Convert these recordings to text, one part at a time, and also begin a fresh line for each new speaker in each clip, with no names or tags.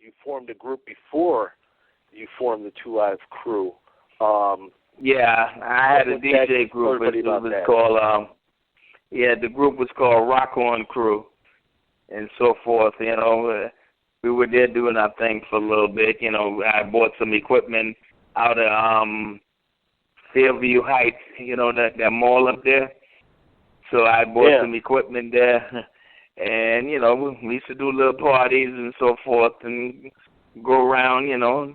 you formed a group before you formed the Two Live Crew.
Yeah, I had a DJ group. It was called, the group was called Rock On Crew and so forth. You know, we were there doing our thing for a little bit. You know, I bought some equipment out of Fairview Heights, you know, that mall up there. So I bought some equipment there. And, you know, we used to do little parties and so forth and go around, you know,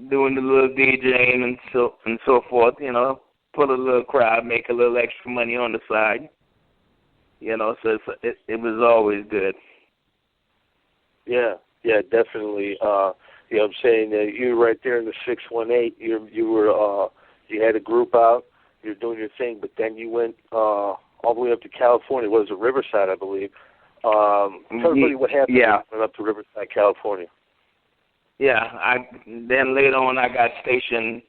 doing the little DJing and so forth, you know, put a little crowd, make a little extra money on the side, you know, so it was always good.
Yeah, definitely. You know what I'm saying? You were right there in the 618. You had a group out, you were doing your thing, but then you went all the way up to California. What was it, Riverside, I believe. Tell everybody what happened when you went up to Riverside, California.
Yeah, then later on I got stationed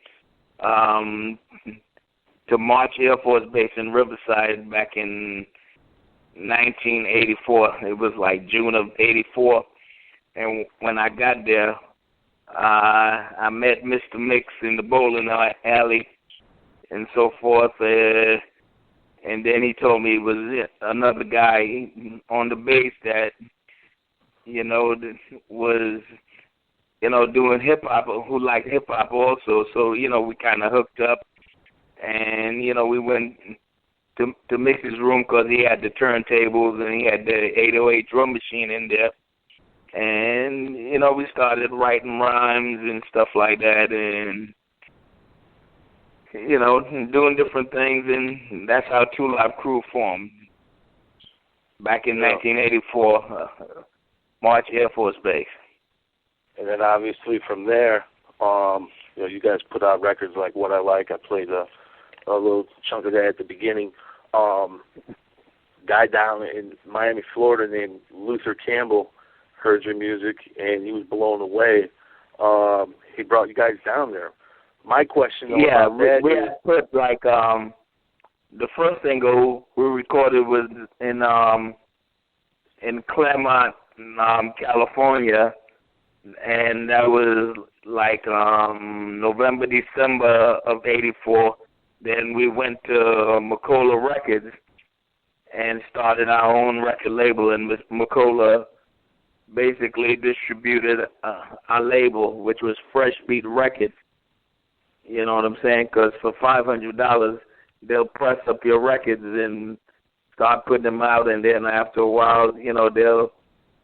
to March Air Force Base in Riverside back in 1984. It was like June of 84. And when I got there, I met Mr. Mix in the bowling alley and so forth. And then he told me it was another guy on the base that, you know, was, you know, doing hip-hop, who liked hip-hop also. So, you know, we kind of hooked up. And, you know, we went to Mix's room because he had the turntables and he had the 808 drum machine in there. And, you know, we started writing rhymes and stuff like that and, you know, doing different things. And that's how Two Live Crew formed back in 1984, March Air Force Base.
And then obviously from there, you know, you guys put out records like What I Like. I played a little chunk of that at the beginning. Guy down in Miami, Florida named Luther Campbell heard your music and he was blown away. He brought you guys down there. My question about that
we
is...
put like the first single we recorded was in Claremont, California, and that was like November, December of 84. Then we went to Macola Records and started our own record label, and Macola basically distributed our label, which was Fresh Beat Records. You know what I'm saying? Because for $500, they'll press up your records and start putting them out, and then after a while, you know, they'll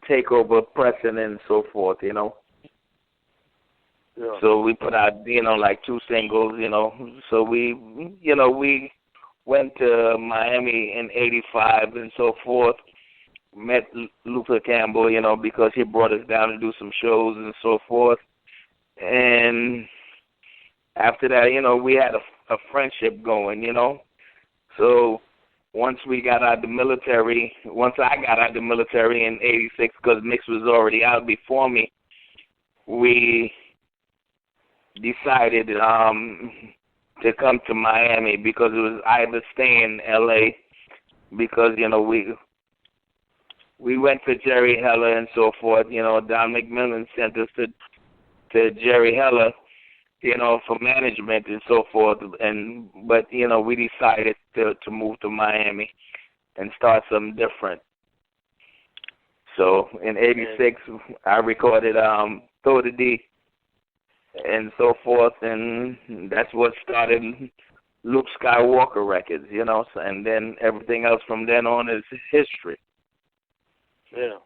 take over pressing and so forth, you know.
Yeah.
So we put out, you know, like 2 singles, you know. So we went to Miami in 85 and so forth, met Luther Campbell, you know, because he brought us down to do some shows and so forth. And after that, you know, we had a friendship going, you know. So once I got out of the military in 86, because Mix was already out before me, we decided to come to Miami because it was either stay in L.A. because, you know, we went to Jerry Heller and so forth. You know, Don McMillan sent us to Jerry Heller, you know, for management and so forth. But you know, we decided to move to Miami and start something different. So in '86, I recorded Throw the D and so forth, and that's what started Luke Skywalker Records, you know. And then everything else from then on is history.
Yeah.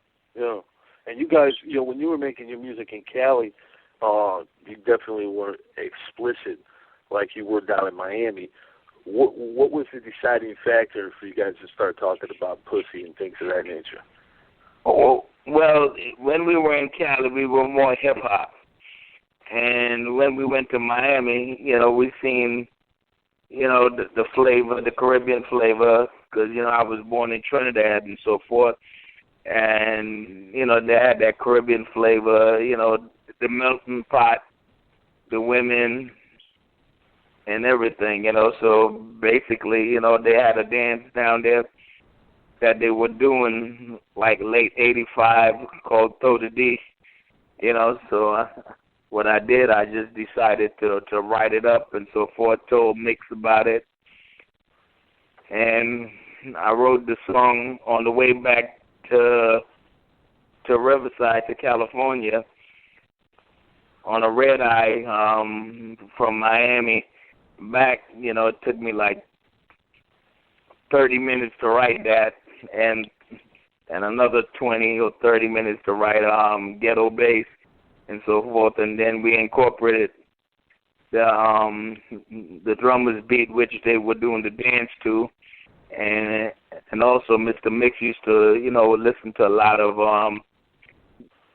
And you guys, you know, when you were making your music in Cali, you definitely weren't explicit like you were down in Miami. What was the deciding factor for you guys to start talking about pussy and things of that nature?
Oh, well, when we were in Cali, we were more hip-hop. And when we went to Miami, you know, we seen, you know, the flavor, the Caribbean flavor, because, you know, I was born in Trinidad and so forth. And, you know, they had that Caribbean flavor, you know, the melting pot, the women, and everything, you know. So basically, you know, they had a dance down there that they were doing like late '85 called Throw the D. you know. So what I did, I just decided to write it up and so forth. Told Mix about it, and I wrote the song on the way back to Riverside, to California, on a red eye from Miami back. You know, it took me like 30 minutes to write that, and another 20 or 30 minutes to write Ghetto Bass and so forth, and then we incorporated the drummer's beat, which they were doing the dance to, and also Mr. Mix used to, you know, listen to a lot of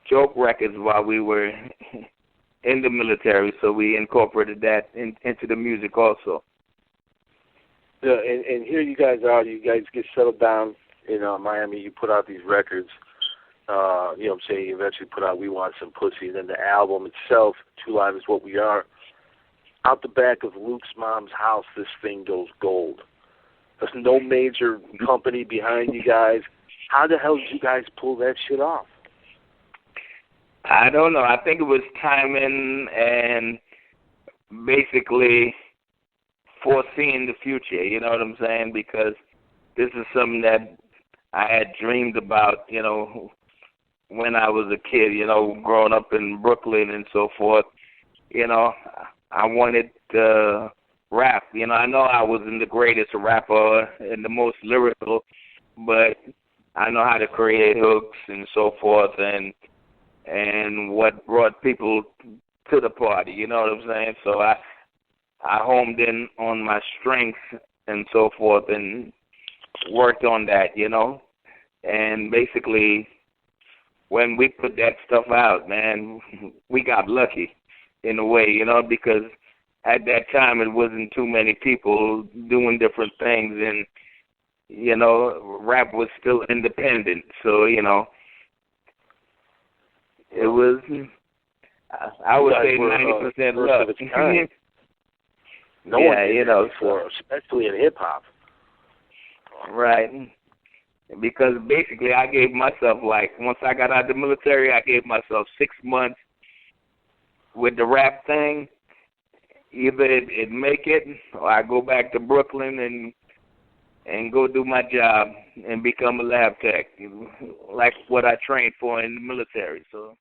joke records while we were in the military, so we incorporated that into the music also.
Yeah, and here you guys are. You guys get settled down in Miami. You put out these records. You know what I'm saying? You eventually put out We Want Some Pussy. And then the album itself, Two Live Is What We Are. Out the back of Luke's mom's house, this thing goes gold. There's no major company behind you guys. How the hell did you guys pull that shit off?
I don't know. I think it was timing and basically foreseeing the future, you know what I'm saying? Because this is something that I had dreamed about, you know, when I was a kid, you know, growing up in Brooklyn and so forth. You know, I wanted to rap. You know, I know I wasn't the greatest rapper and the most lyrical, but I know how to create hooks and so forth, and what brought people to the party, you know what I'm saying? So I homed in on my strengths and so forth and worked on that, you know. And basically, when we put that stuff out, man, we got lucky in a way, you know, because at that time it wasn't too many people doing different things, and, you know, rap was still independent. So, you know, it was, I would say 90% luck.
No one did that before, especially in hip-hop.
Right. Because basically I gave myself, like, once I got out of the military, I gave myself 6 months with the rap thing. Either it make it, or I go back to Brooklyn and go do my job and become a lab tech, like what I trained for in the military. So